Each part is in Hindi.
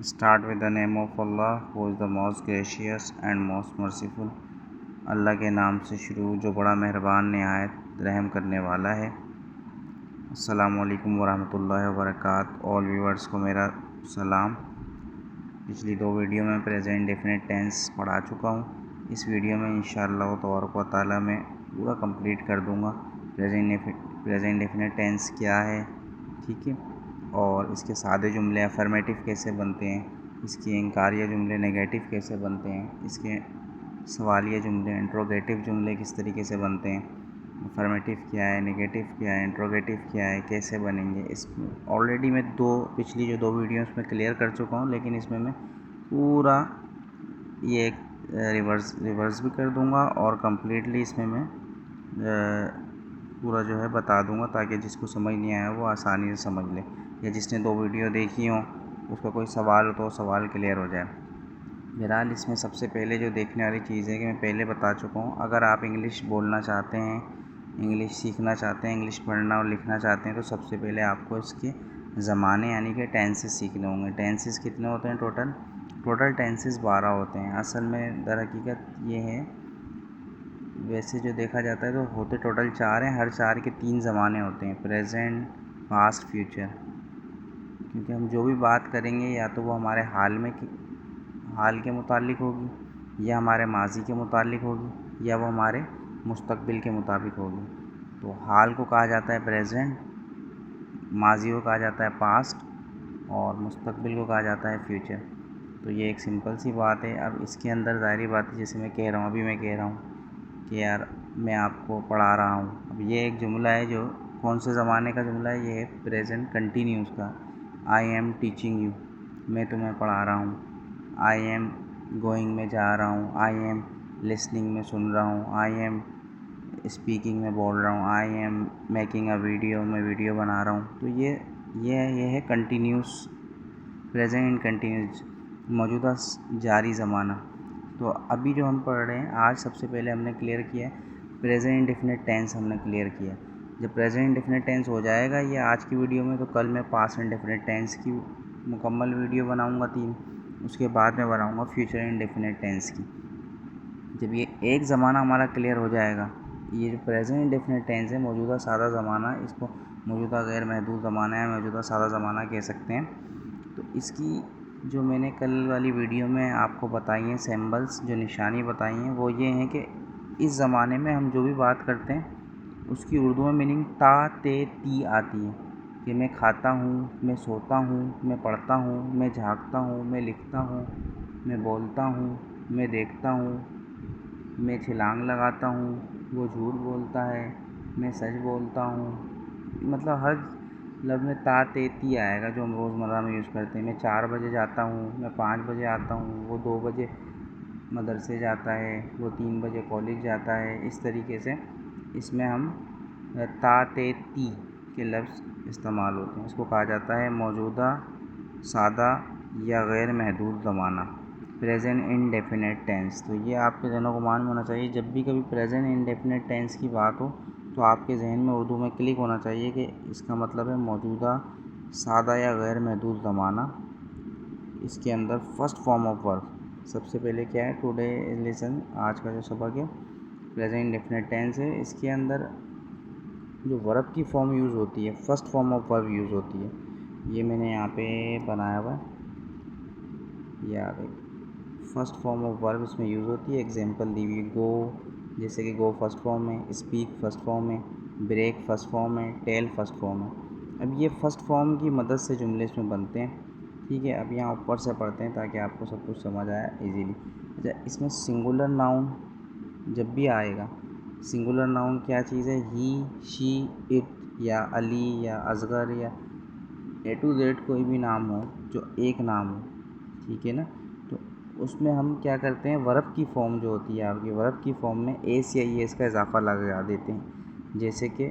Start with the name of Allah who is the most gracious and most merciful। अल्लाह के नाम से शुरू जो बड़ा मेहरबान नहायत रहम करने वाला है। अस्सलामु अलैकुम वरहमतुल्लाहि वबरकातुहू। ऑल व्यूअर्स को मेरा सलाम। पिछली दो वीडियो में प्रेजेंट डेफिनेट टेंस पढ़ा चुका हूँ। इस वीडियो में इंशाअल्लाह तबारक व तआला मैं पूरा कंप्लीट कर दूँगा प्रेजेंट डेफिनेट टेंस क्या है, ठीक है, और इसके सादे जुमले अफर्मेटिव कैसे बनते हैं, इसके इंकारिया जुमले नेगेटिव कैसे बनते हैं, इसके सवालिया जुमले इंट्रोगेटिव जुमले किस तरीके से बनते हैं, अफर्मेटिव क्या है, नेगेटिव क्या है, इंट्रोगेटिव क्या है, कैसे बनेंगे। इस ऑलरेडी मैं पिछली जो दो वीडियोस में क्लियर कर चुका हूँ, लेकिन इसमें मैं पूरा ये रिवर्स भी कर दूँगा और कम्प्लीटली इसमें मैं पूरा जो है बता दूँगा, ताकि जिसको समझ नहीं आया वो आसानी से समझ ले, या जिसने दो वीडियो देखी हो उसका कोई सवाल हो तो सवाल क्लियर हो जाए। बहरहाल इसमें सबसे पहले जो देखने वाली चीज़ है कि मैं पहले बता चुका हूँ, अगर आप इंग्लिश बोलना चाहते हैं, इंग्लिश सीखना चाहते हैं, इंग्लिश पढ़ना और लिखना चाहते हैं, तो सबसे पहले आपको इसके ज़माने यानी कि टेंसेस सीखने होंगे। टेंसेस कितने होते हैं? टोटल टेंसेस 12 होते हैं। असल में दर हकीकत ये है, वैसे जो देखा जाता है तो होते टोटल 4 हैं। हर 4 के 3 ज़माने होते हैं, प्रेजेंट, पास्ट, फ्यूचर। क्योंकि हम जो भी बात करेंगे या तो वो हमारे हाल के मुतालिक होगी, या हमारे माजी के मुतालिक होगी, या वो हमारे मुस्तकबिल के मुताबिक होगी। तो हाल को कहा जाता है प्रेजेंट, माजी को कहा जाता है पास्ट, और मुस्तकबिल को कहा जाता है फ्यूचर। तो ये एक सिंपल सी बात है। अब इसके अंदर ज़ाहिर बात है, जैसे मैं कह रहा हूँ, अभी मैं कह रहा हूँ कि यार मैं आपको पढ़ा रहा हूँ। अब ये एक जुमला है जो कौन से ज़माने का जुमला है? ये है प्रेजेंट कंटिन्यूस का। आई एम टीचिंग यू, मैं तुम्हें पढ़ा रहा हूँ। आई एम गोइंग, में जा रहा हूँ। आई एम लिसनिंग, में सुन रहा हूँ। आई एम स्पीकिंग, में बोल रहा हूँ। I am making a video, मैं वीडियो बना रहा हूँ। तो ये है कंटिन्यूस, प्रेजेंट कंटिन्यूस, मौजूदा जारी ज़माना। तो अभी जो हम पढ़ रहे हैं आज, सबसे पहले हमने क्लियर किया है प्रेजेंट इंडेफिनिट टेंस, हमने क्लियर किया। जब प्रेजेंट इंडेफिनिट टेंस हो जाएगा ये आज की वीडियो में, तो कल मैं पास्ट इंडेफिनिट टेंस की मुकम्मल वीडियो बनाऊंगा 3। उसके बाद मैं बनाऊंगा फ्यूचर इंडेफिनिट टेंस की। जब ये एक ज़माना हमारा क्लियर हो जाएगा, ये जो प्रेजेंट इंडेफिनिट टेंस है, मौजूदा सादा ज़माना, इसको मौजूदा गैर महदूद ज़माना या मौजूदा सादा ज़माना कह सकते हैं। तो इसकी जो मैंने कल वाली वीडियो में आपको बताई हैं सिंबल्स, जो निशानी बताई हैं, वो ये हैं कि इस ज़माने में हम जो भी बात करते हैं उसकी उर्दू में मीनिंग ता ते ती आती है। कि मैं खाता हूँ, मैं सोता हूँ, मैं पढ़ता हूँ, मैं झाँकता हूँ, मैं लिखता हूँ, मैं बोलता हूँ, मैं देखता हूँ, मैं छलांग लगाता हूँ, वो झूठ बोलता है, मैं सच बोलता हूँ। मतलब हर लफ्ज़ में ता ते ती आएगा जो हम रोज़मर्रा में यूज़ करते हैं। मैं 4 बजे जाता हूँ, मैं 5 बजे आता हूँ, वो 2 बजे मदरसे जाता है, वो 3 बजे कॉलेज जाता है। इस तरीके से इसमें हम ता ते ती के लफ्ज़ इस्तेमाल होते हैं। इसको कहा जाता है मौजूदा सादा या गैर महदूद ज़माना, प्रेजेंट इंडेफिनिट टेंस। तो ये आपके जहनों को मान में होना चाहिए। जब भी कभी प्रेजेंट इंडेफिनिट टेंस की बात हो तो आपके जहन में उर्दू में क्लिक होना चाहिए कि इसका मतलब है मौजूदा सादा या गैर महदूद ज़माना। इसके अंदर फर्स्ट फॉर्म ऑफ वर्ब सबसे पहले क्या है? टुडे लेसन, आज का जो सबक है, प्रेजेंट इंडेफिनिट टेंस है। इसके अंदर जो वर्ब की फॉर्म यूज़ होती है, first form of verb use होती है। ये मैंने यहाँ पे बनाया हुआ है, याद है। फर्स्ट फॉर्म ऑफ वर्ब इसमें यूज़ होती है। एग्जांपल दी हुई, गो, जैसे कि गो फर्स्ट फॉर्म है, स्पीक फर्स्ट फॉर्म है, ब्रेक फर्स्ट फॉर्म है, टेल फर्स्ट फॉर्म है। अब ये फर्स्ट फॉर्म की मदद से जुमले इसमें बनते हैं, ठीक है। अब यहाँ ऊपर से पढ़ते हैं ताकि आपको सब कुछ समझ आए इजीली। अच्छा, इसमें सिंगुलर नाउन जब भी आएगा, सिंगुलर नाउन क्या चीज़ है? ही, शी, इट, या अली, या असगर, या ए टू जेड कोई भी नाम हो जो एक नाम हो, ठीक है ना। तो उसमें हम क्या करते हैं, वर्ब की फॉर्म जो होती है आपकी, वर्ब की फॉर्म में एस या ईएस का इजाफा लगा देते हैं। जैसे कि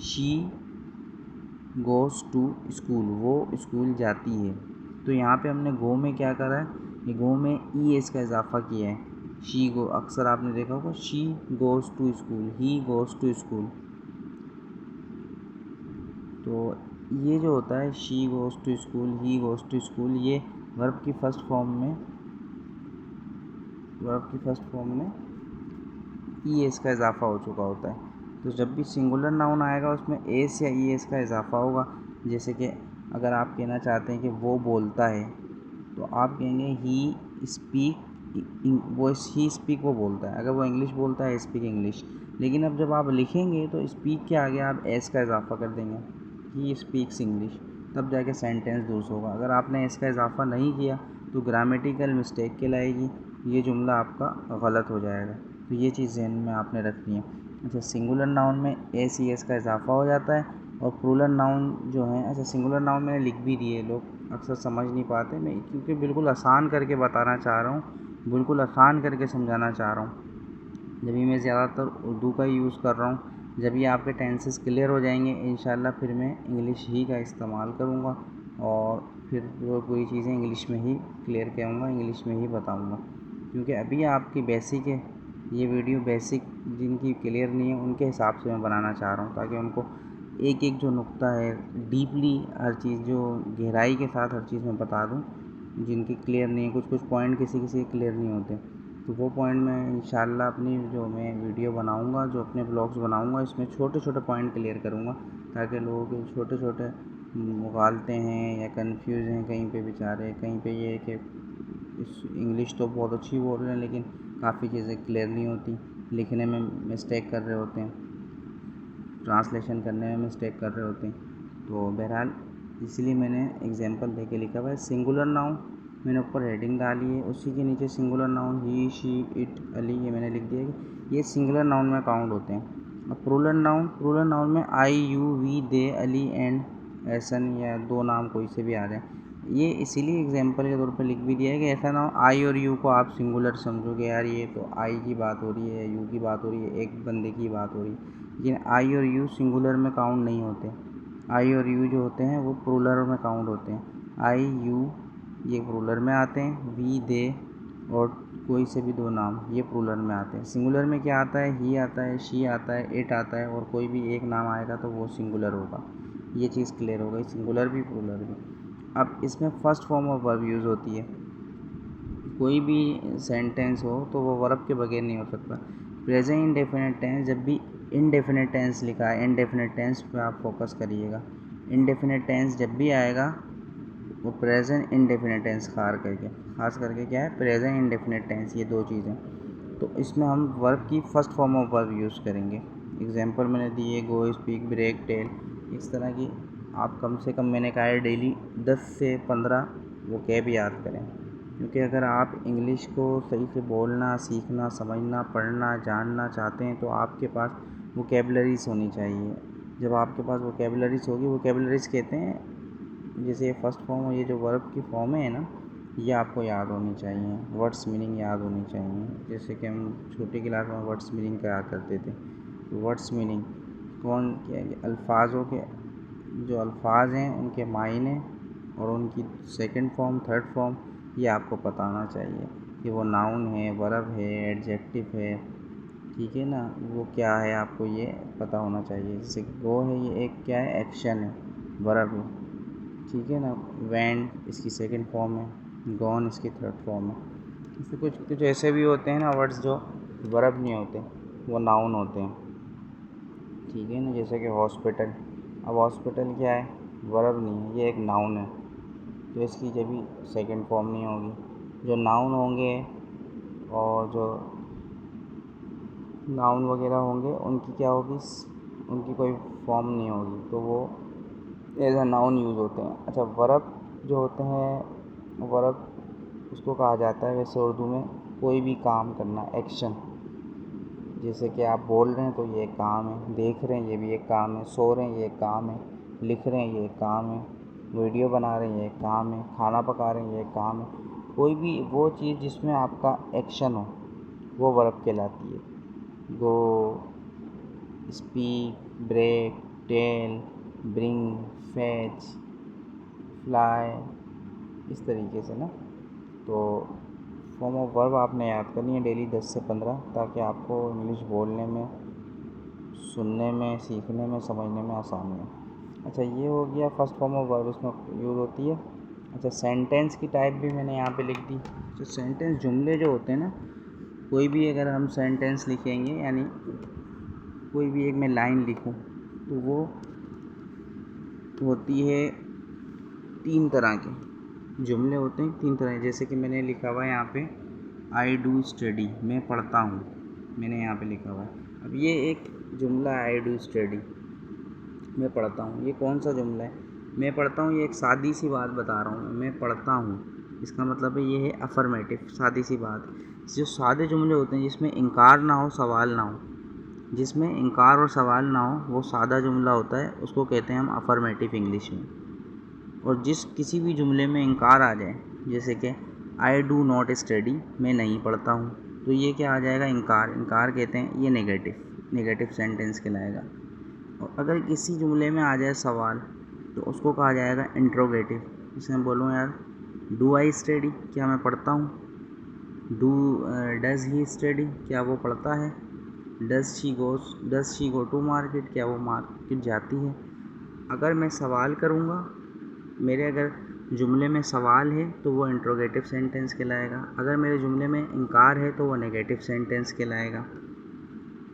शी गोज़ टू स्कूल, वो स्कूल जाती है। तो यहाँ पे हमने गो में क्या करा है, ये गो में ई एस का इजाफा किया है। शी गो, अक्सर आपने देखा होगा, she goes to school, he goes to school. तो ये जो होता है she goes to school, he goes to school, ये वर्ब की फर्स्ट फॉर्म में ई एस का इजाफ़ा हो चुका होता है। तो जब भी सिंगुलर नाउन आएगा उसमें एस या ई एस का इजाफ़ा होगा। जैसे कि अगर आप कहना चाहते हैं कि वो बोलता है, तो आप कहेंगे ही स्पीक, वो ही स्पीक, वो बोलता है। अगर वो इंग्लिश बोलता है, स्पीक इंग्लिश। लेकिन अब जब आप लिखेंगे तो स्पीक के आगे आप एस का इजाफ़ा कर देंगे, ही स्पीक्स इंग्लिश, तब जाके सेंटेंस दुरुस्त होगा। अगर आपने एस का इजाफ़ा नहीं किया तो ग्रामेटिकल मिस्टेक कहलाएगी, ये जुमला आपका गलत हो जाएगा। तो ये चीज़ ज़हन में आपने रखनी है। अच्छा, सिंगुलर नाउन में एस ई एस का इजाफ़ा हो जाता है। और प्लूरल नाउन जो है, अच्छा सिंगुलर नाउन मैंने लिख भी दिए, लोग अक्सर समझ नहीं पाते, मैं क्योंकि बिल्कुल आसान करके बताना चाह रहा हूँ, बिल्कुल आसान करके समझाना चाह रहा हूँ। जब भी मैं ज़्यादातर उर्दू का यूज़ कर रहा हूँ, जब ये आपके टेंसेस क्लियर हो जाएंगे इंशाल्लाह फिर मैं इंग्लिश ही का इस्तेमाल करूँगा और फिर वो पूरी चीज़ें इंग्लिश में ही क्लियर कहूँगा, इंग्लिश में ही बताऊँगा। क्योंकि अभी आपकी बेसिक है, ये वीडियो बेसिक जिनकी क्लियर नहीं है उनके हिसाब से मैं बनाना चाह रहा हूँ, ताकि उनको एक एक जो नुक्ता है डीपली हर चीज़, जो गहराई के साथ हर चीज़ मैं बता दूँ। जिनकी क्लियर नहीं है, कुछ कुछ पॉइंट किसी किसी के क्लियर नहीं होते, तो वो पॉइंट मैं इंशाल्लाह अपनी जो मैं वीडियो बनाऊँगा, जो अपने ब्लॉग्स बनाऊँगा, इसमें छोटे छोटे पॉइंट क्लियर करूँगा, ताकि लोगों के छोटे छोटे मुगालते हैं या कंफ्यूज हैं कहीं पे बेचारे, कहीं पे ये है कि इस इंग्लिश तो बहुत अच्छी बोल रहे हैं लेकिन काफ़ी चीज़ें क्लियर नहीं होती, लिखने में मिस्टेक कर रहे होते हैं, ट्रांसलेशन करने में मिस्टेक कर रहे होते हैं। तो बहरहाल इसलिए मैंने एग्जांपल देके लिखा हुआ है। सिंगुलर नाउन मैंने ऊपर हेडिंग डाली है, उसी के नीचे singular noun he, she, it, Ali, ये मैंने लिख दिया कि ये सिंगुलर नाउन में काउंट होते हैं। अब प्लूरल नाउन में I, you, we, they, Ali and Ahsan, या दो नाम कोई से भी आ जाए। ये इसीलिए एग्जांपल के तौर पे लिख भी दिया है कि ऐसा ना हो आई और यू को आप सिंगुलर समझोगे, यार ये तो आई की बात हो रही है, यू की बात हो रही है, एक बंदे की बात हो रही है। लेकिन आई और यू सिंगुलर में काउंट नहीं होते। आई और यू जो होते हैं वो प्लूरल में काउंट होते हैं। आई, यू ये प्लूरल में आते हैं, वी, दे और कोई से भी दो नाम ये प्लूरल में आते हैं। सिंगुलर में क्या आता है, ही आता है, शी आता है, इट आता है, और कोई भी एक नाम आएगा तो वो सिंगुलर होगा। ये चीज़ क्लियर हो गई, सिंगुलर भी प्लूरल भी। अब इसमें first form of verb use होती है। कोई भी सेंटेंस हो तो वो वर्ब के बगैर नहीं हो सकता। प्रेजेंट इंडेफिनिट टेंस, जब भी इनडेफिनिट टेंस लिखा है, इनडेफिनिट टेंस पे आप फोकस करिएगा। इनडेफिनिट टेंस जब भी आएगा वो प्रेजेंट इंडेफिनिट टेंस खास करके क्या है, प्रेजेंट इंडेफिनिट टेंस, ये दो चीज़ें। तो इसमें हम वर्ब की first form of verb use करेंगे। एग्जांपल मैंने दिए, गो, स्पीक, ब्रेक, टेल, इस तरह की आप कम से कम मैंने कहा है डेली 10 से 15 वोकैब याद करें। क्योंकि अगर आप इंग्लिश को सही से बोलना, सीखना, समझना, पढ़ना, जानना चाहते हैं तो आपके पास वोकैबलरीज होनी चाहिए। जब आपके पास वोकैबलरीज होगी, वोकैबलरीज कहते हैं जैसे ये फर्स्ट फॉर्म और ये जो वर्ब की फॉर्म है ना, ये आपको याद होनी चाहिए। वर्ड्स मीनिंग याद होनी चाहिए। जैसे कि हम छोटी क्लास में वर्ड्स मीनिंग क्या करते थे, वर्ड्स मीनिंग कौन क्या, अल्फाजों के जो अल्फाज हैं उनके मायने और उनकी सेकंड फॉर्म, थर्ड फॉर्म, ये आपको पता होना चाहिए कि वो नाउन है, वर्ब है, एडजेक्टिव है, ठीक है ना, वो क्या है आपको ये पता होना चाहिए। जैसे गो है, ये एक क्या है, एक्शन है, वर्ब है, ठीक है ना। वेंट इसकी सेकंड फॉर्म है, गॉन इसकी थर्ड फॉर्म है। इससे कुछ कुछ ऐसे भी होते हैं ना वर्ड्स जो वर्ब नहीं होते, वो नाउन होते हैं, ठीक है ना। जैसे कि हॉस्पिटल, अब हॉस्पिटल क्या है, वर्ब नहीं है, ये एक नाउन है, तो इसकी जब भी सेकंड फॉर्म नहीं होगी। जो नाउन होंगे और जो नाउन वगैरह होंगे उनकी क्या होगी, उनकी कोई फॉर्म नहीं होगी, तो वो एज अ नाउन यूज़ होते हैं। अच्छा, वर्ब जो होते हैं, वर्ब उसको कहा जाता है वैसे उर्दू में कोई भी काम करना, एक्शन। जैसे कि आप बोल रहे हैं तो ये एक काम है, देख रहे हैं ये भी एक काम है, सो रहे हैं ये एक काम है, लिख रहे हैं ये एक काम है, वीडियो बना रहे हैं ये एक काम है, खाना पका रहे हैं ये एक काम है। कोई भी वो चीज़ जिसमें आपका एक्शन हो वो वर्ब कहलाती है। Go, speak, break, tell, bring, fetch, fly, इस तरीके से ना। तो फॉर्म ऑफ वर्ब आपने याद करनी है डेली 10 से 15, ताकि आपको इंग्लिश बोलने में, सुनने में, सीखने में, समझने में आसानी हो। अच्छा, ये हो गया फर्स्ट फॉर्म ऑफ वर्ब, इसमें यूज़ होती है। अच्छा, सेंटेंस की टाइप भी मैंने यहाँ पे लिख दी। तो सेंटेंस जुमले जो होते हैं ना, कोई भी अगर हम सेंटेंस लिखेंगे, यानी कोई भी एक मैं लाइन लिखूँ, तो वो होती है 3 तरह के जुमले होते हैं, 3 तरह के। जैसे कि मैंने लिखा हुआ है यहाँ पे आई डू स्टडी, मैं पढ़ता हूँ, मैंने यहाँ पे लिखा हुआ है। अब ये एक जुमला है, आई डू स्टडी, मैं पढ़ता हूँ। ये कौन सा जुमला है? मैं पढ़ता हूँ, ये एक सादी सी बात बता रहा हूँ, मैं पढ़ता हूँ, इसका मतलब है ये है अफर्मेटिव, सादी सी बात। जो सादे जुमले होते हैं जिसमें इनकार ना हो, सवाल ना हो, जिसमें इनकार और सवाल ना हो, वो सादा जुमला होता है, उसको कहते हैं हम अफर्मेटिव इंग्लिश में। और जिस किसी भी जुमले में इनकार आ जाए, जैसे कि आई डू नॉट स्टडी, मैं नहीं पढ़ता हूँ, तो ये क्या आ जाएगा? इनकार। इनकार कहते हैं, ये नेगेटिव सेंटेंस कहलाएगा। और अगर किसी जुमले में आ जाए सवाल, तो उसको कहा जाएगा इंट्रोगेटिव। जैसे मैं बोलूँ, यार डू आई स्टडी, क्या मैं पढ़ता हूँ? डज़ ही स्टडी, क्या वो पढ़ता है? Does she go to market, क्या वो मार्केट जाती है? अगर मैं सवाल करूँगा, मेरे अगर जुमले में सवाल है, तो वो इंट्रोगेटिव सेंटेंस कहलाएगा। अगर मेरे जुमले में इनकार है, तो वो नेगेटिव सेंटेंस कहलाएगा।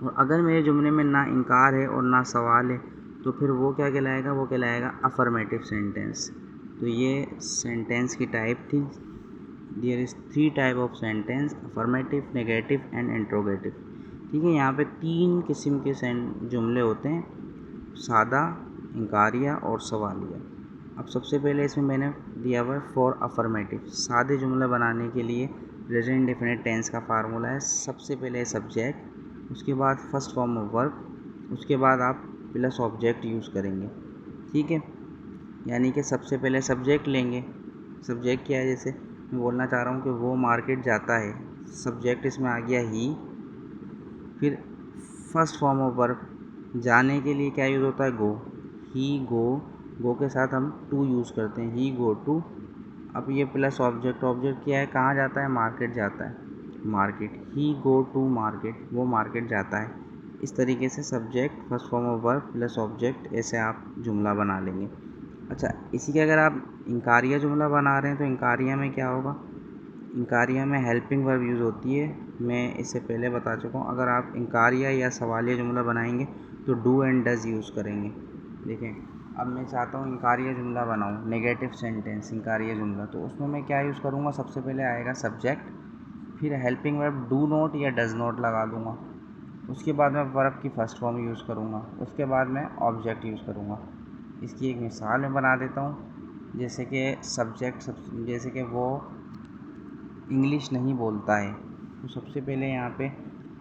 और अगर मेरे जुमले में ना इनकार है और ना सवाल है, तो फिर वो क्या कहलाएगा? वो कहलाएगा अफर्मेटिव सेंटेंस। तो ये सेंटेंस की टाइप थी। There is 3 type of sentence, affirmative, negative and interrogative. ठीक है, यहाँ पे 3 किस्म के जुमले होते हैं, सादा, इनकारिया और सवालिया। अब सबसे पहले इसमें मैंने दिया हुआ है फॉर अफर्मेटिव। सादे जुमले बनाने के लिए प्रेजेंट इंडेफिनिट टेंस का फार्मूला है, सबसे पहले सब्जेक्ट, उसके बाद फर्स्ट फॉर्म ऑफ वर्ब, उसके बाद आप प्लस ऑब्जेक्ट यूज़ करेंगे। ठीक है, यानी कि सबसे पहले सब्जेक्ट लेंगे। सब्जेक्ट क्या है? जैसे मैं बोलना चाह रहा हूँ कि वो मार्केट जाता है, सब्जेक्ट इसमें आ गया ही। फिर फर्स्ट फॉर्म ऑफ वर्ब, जाने के लिए क्या यूज़ होता है? गो, ही गो के साथ हम टू यूज़ करते हैं, ही गो टू। अब ये प्लस ऑब्जेक्ट, ऑब्जेक्ट क्या है? कहाँ जाता है? मार्केट जाता है, market, he go to market, वो मार्केट जाता है। इस तरीके से subject, first form of verb plus object, ऐसे आप जुमला बना लेंगे। अच्छा, इसी के अगर आप इनकारिया जुमला बना रहे हैं, तो इनकारिया में क्या होगा? इनकारिया में हेल्पिंग वर्ब यूज़ होती है, मैं इससे पहले बता चुका हूँ। अगर आप इनकारिया या सवालिया जुमला बनाएंगे, तो डू एंड डज़ यूज़ करेंगे। देखें, अब मैं चाहता हूँ इनकारिया जुमला बनाऊँ, नेगेटिव सेंटेंस इनकारिया जुमला, तो उसमें मैं क्या यूज़ करूँगा? सबसे पहले आएगा सब्जेक्ट, फिर हेल्पिंग वर्ब डू नॉट या डज़ नॉट लगा दूँगा, उसके बाद मैं वर्ब की फ़र्स्ट फॉर्म यूज़ करूँगा, उसके बाद मैं ऑब्जेक्ट यूज़ करूँगा। इसकी एक मिसाल मैं बना देता हूँ। जैसे कि सब्जेक्ट, जैसे कि वो इंग्लिश नहीं बोलता है, तो सबसे पहले यहाँ पे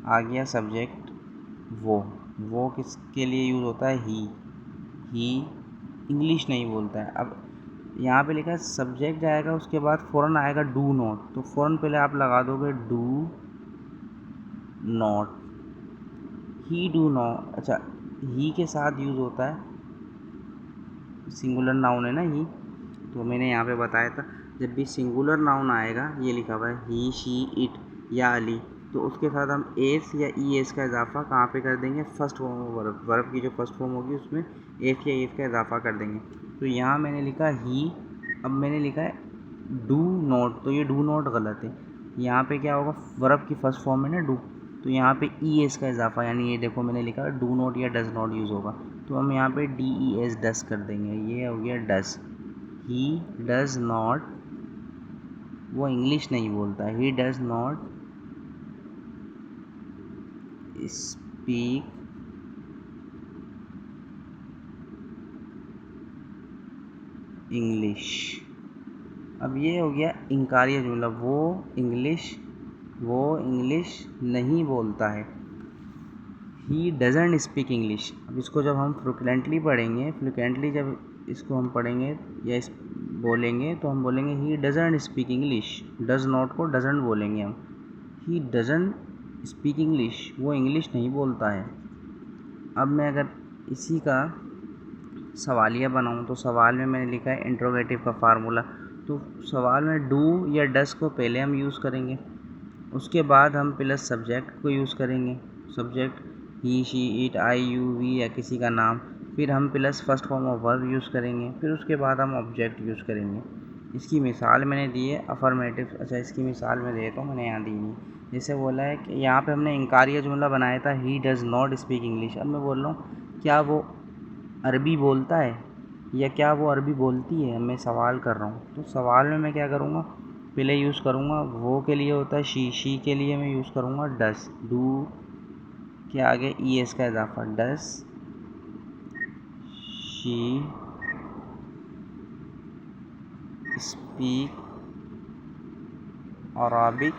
आ गया सब्जेक्ट वो किसके लिए यूज़ होता है? ही इंग्लिश नहीं बोलता है। अब यहाँ पे लिखा है सब्जेक्ट जाएगा, उसके बाद फ़ौरन आएगा डू नॉट, तो फ़ौरन पहले आप लगा दोगे do not, he do not. अच्छा, ही के साथ यूज़ होता है, सिंगुलर नाउन है ना ही, तो मैंने यहाँ पे बताया था, जब भी सिंगुलर नाउन आएगा, ये लिखा हुआ है ही, शी, इट या अली, तो उसके साथ हम एस या ई एस का इजाफा कहाँ पे कर देंगे? First form of verb, verb की जो फर्स्ट फॉर्म होगी उसमें एस या एस का इजाफा कर देंगे। तो यहाँ मैंने लिखा ही, अब मैंने लिखा है डू नॉट, तो ये डू नॉट गलत है। यहाँ पे क्या होगा? वर्ब की फर्स्ट फॉर्म है ना डू, तो यहाँ पे ई एस का इजाफा, यानी ये देखो मैंने लिखा डू नॉट या डज़ नॉट यूज़ होगा, तो हम यहाँ पे डी ई एस डस कर देंगे, ये हो गया डस। ही डज़ नॉट, वो इंग्लिश नहीं बोलता है, he does not speak English. अब ये हो गया इनकारिया जुमला, वो इंग्लिश नहीं बोलता है, ही डजेंट स्पीक इंग्लिश। अब इसको जब हम फ्रिक्वेंटली पढ़ेंगे, जब इसको हम पढ़ेंगे या इस बोलेंगे, तो हम बोलेंगे he doesn't speak English, does not को डजेंट बोलेंगे हम, ही डजेंट स्पीक इंग्लिश, वो इंग्लिश नहीं बोलता है। अब मैं अगर इसी का सवालिया बनाऊँ, तो सवाल में मैंने लिखा है इंट्रोगेटिव का फार्मूला, तो सवाल में डू या डस को पहले हम यूज़ करेंगे, उसके बाद हम प्लस सब्जेक्ट को यूज़ करेंगे, subject he, she, it, I, you, we या किसी का नाम, फिर हम plus first form of verb use करेंगे, फिर उसके बाद हम ऑब्जेक्ट यूज़ करेंगे। इसकी मिसाल मैंने दी है अफर्मेटिव। अच्छा, इसकी मिसाल मैं देता हूँ, मैंने यहाँ दी नहीं। जैसे बोला है कि यहाँ पे हमने इनकारिया जुमला बनाया था, he does not speak English. अब मैं बोल रहा हूँ क्या वो अरबी बोलता है या क्या वो अरबी बोलती है, मैं सवाल कर रहा हूँ। तो सवाल में मैं क्या करूँगा, पहले यूज़ करूँगा वो के लिए होता है शी के लिए मैं यूज़ करूँगा डस, डू के आगे ई एस का इजाफा, डस शी स्पीक अरबिक